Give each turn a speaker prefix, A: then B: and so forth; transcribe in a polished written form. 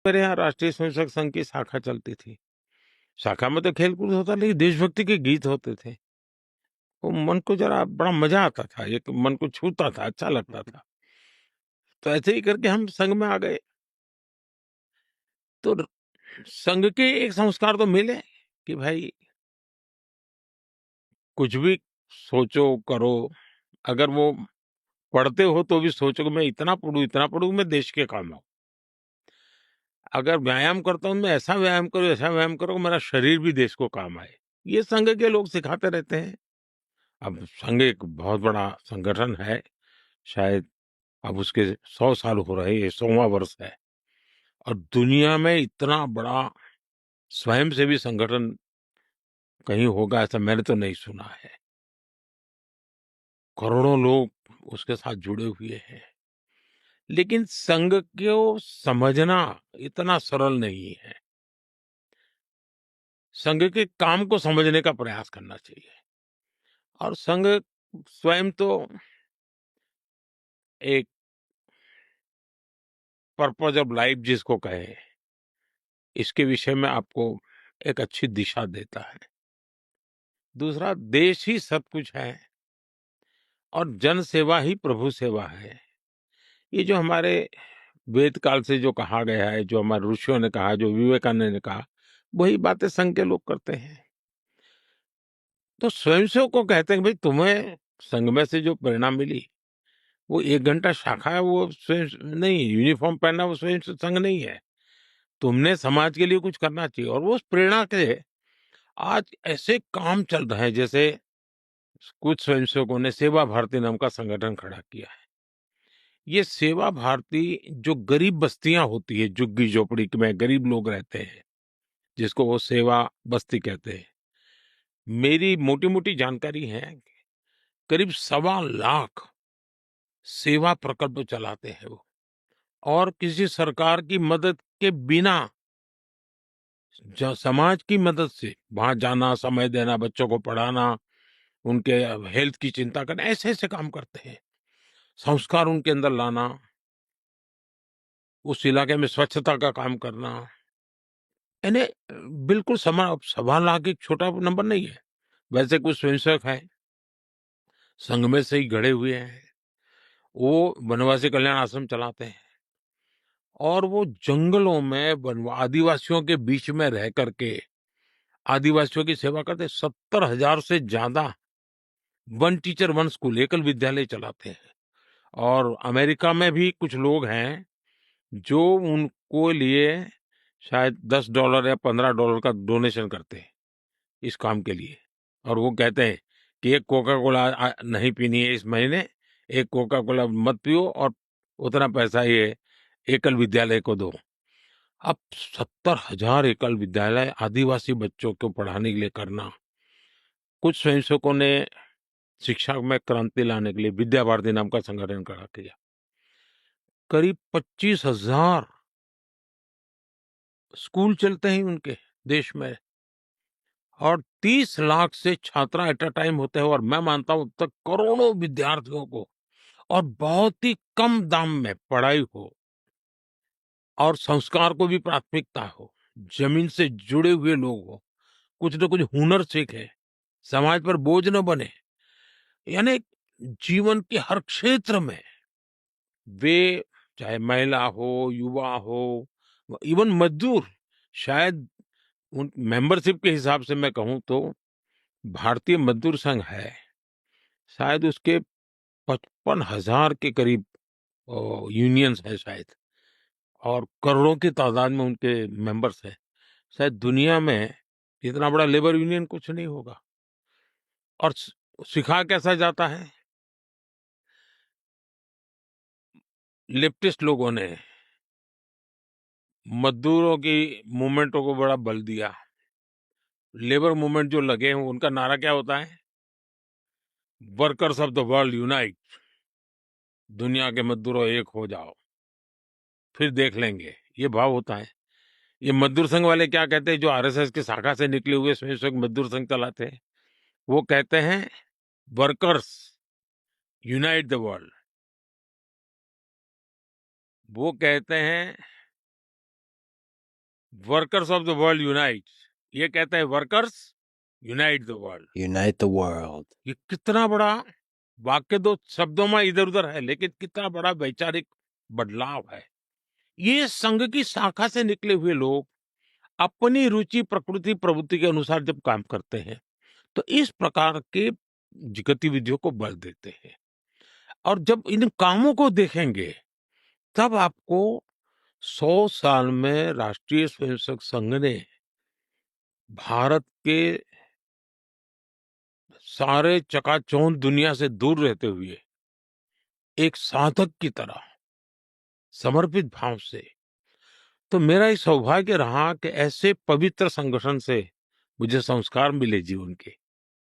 A: मेरे यहाँ राष्ट्रीय स्वयंसेवक संघ की शाखा चलती थी। शाखा में तो खेल-कूद होता, लेकिन देशभक्ति के गीत होते थे। वो मन को जरा बड़ा मजा आता था, एक मन को छूता था, अच्छा लगता था। तो ऐसे ही करके हम संघ में आ गए। तो र संघ के एक संस्कार तो मिले कि भाई कुछ भी सोचो, करो। अगर वो पढ़ते हो तो भी सोचो कि मैं इतना पढूँ मैं देश के काम आऊँ। अगर व्यायाम करता हूँ, मैं ऐसा व्यायाम करो कि मेरा शरीर भी देश को काम आए। ये संघ के लोग सिखाते रहते हैं। अब संघ एक बहुत बड़ा संगठन है, शायद अब उसके 100 साल हो रहे हैं, ये 100वाँ वर्ष है और दुनिया में इतना बड़ा स्वयंसेवी संगठन कहीं होगा ऐसा मैंने तो नहीं सुना है। करोड़ों लोग उसके साथ जुड़े हुए हैं। लेकिन संघ को समझना इतना सरल नहीं है। संघ के काम को समझने का प्रयास करना चाहिए और संघ स्वयं तो एक पर्पज ऑफ लाइफ जिसको कहें, इसके विषय में आपको एक अच्छी दिशा देता है। दूसरा, देश ही सब कुछ है और जन सेवा ही प्रभु सेवा है। ये जो हमारे वेद काल से जो कहा गया है, जो हमारे ऋषियों ने कहा, जो विवेकानंद ने कहा, वही बातें संघ के लोग करते हैं। तो स्वयंसेवक को कहते हैं कि भाई तुम्हें संघ में से जो प्रेरणा मिली, वो 1 घंटा शाखा है, वो स्वयं नहीं, यूनिफॉर्म पहनना वो स्वयं से संघ नहीं है। तुमने समाज के लिए कुछ करना चाहिए और वो उस प्रेरणा से आज ऐसे काम चल रहे हैं, जैसे कुछ स्वयंसेवकों ने सेवा भारती नाम का संगठन खड़ा किया है। ये सेवा भारती जो गरीब बस्तियां होती है, झुग्गी झोपड़ी में गरीब लोग रहते हैं, जिसको वो सेवा बस्ती कहते हैं। मेरी मोटी-मोटी जानकारी है, करीब 1.25 लाख सेवा प्रकल्प चलाते हैं वो और किसी सरकार की मदद के बिना समाज की मदद से वहां जाना, समय देना, बच्चों को पढ़ाना, उनके हेल्थ की चिंता करना, ऐसे ऐसे काम करते हैं। संस्कार उनके अंदर लाना, उस इलाके में स्वच्छता का काम करना, यानी बिल्कुल 1.25 लाख एक छोटा नंबर नहीं है। वैसे कुछ स्वयंसेवक हैं, संघ में से ही गढ़े हुए हैं, वो वनवासी कल्याण आश्रम चलाते हैं और वो जंगलों में आदिवासियों के बीच में रह करके आदिवासियों की सेवा करते हैं। 70,000 से ज्यादा वन टीचर वन स्कूल एकल विद्यालय चलाते हैं और अमेरिका में भी कुछ लोग हैं जो उनको लिए शायद $10 या $15 का डोनेशन करते हैं इस काम के लिए और वो कहते हैं कि एक कोका कोला नहीं पीनी है इस महीने, एक कोका कोला मत पियो और उतना पैसा ये एकल विद्यालय को दो। अब 70,000 एकल विद्यालय आदिवासी बच्चों को पढ़ाने के लिए करना, कुछ स्वयंसेवकों ने शिक्षा में क्रांति लाने के लिए विद्या भारती नाम का संगठन खड़ा किया। करीब 25,000 स्कूल चलते हैं उनके देश में और 30 लाख से छात्रा एट अ टाइम होते हैं और मैं मानता हूं तक करोड़ों विद्यार्थियों को और बहुत ही कम दाम में पढ़ाई हो और संस्कार को भी प्राथमिकता हो, जमीन से जुड़े हुए लोग हो, कुछ न कुछ हुनर सीखे, समाज पर बोझ न बने, यानी जीवन के हर क्षेत्र में वे, चाहे महिला हो, युवा हो, इवन मजदूर, शायद उन मेंबरशिप के हिसाब से मैं कहूं तो भारतीय मजदूर संघ है, शायद उसके 55,000 के करीब यूनियंस है शायद और करोड़ों की तादाद में उनके मेंबर्स हैं। शायद दुनिया में इतना बड़ा लेबर यूनियन कुछ नहीं होगा और सिखा कैसा जाता है, लेफ्टिस्ट लोगों ने मजदूरों की मूवमेंटों को बड़ा बल दिया। लेबर मूवमेंट जो लगे हैं उनका नारा क्या होता है, workers of the world unite, दुनिया के मजदूरों एक हो जाओ, फिर देख लेंगे, ये भाव होता है। ये मजदूर संघ वाले क्या कहते हैं, जो आरएसएस की शाखा से निकले हुए स्वयंसेवक मजदूर संघ चलाते हैं, वो कहते हैं वर्कर्स यूनाइट द वर्ल्ड। वो कहते हैं workers of the world unite, ये कहते हैं workers unite the world.
B: Unite the world.
A: ये कितना बड़ा वाक्य, दो शब्दों में इधर उधर है, लेकिन कितना बड़ा वैचारिक बदलाव है। ये संघ की शाखा से निकले हुए लोग अपनी रुचि, प्रकृति, प्रवृत्ति के अनुसार जब काम करते हैं, तो इस प्रकार के गतिविधियों को बल देते हैं। और जब इन कामों को देखेंगे, तब आपको 100 साल में राष्ट्रीय स्वयंसेवक संघ ने भारत के सारे चकाचौंध दुनिया से दूर रहते हुए एक साधक की तरह समर्पित भाव से, तो मेरा ये सौभाग्य रहा कि ऐसे पवित्र संगठन से मुझे संस्कार मिले जीवन के।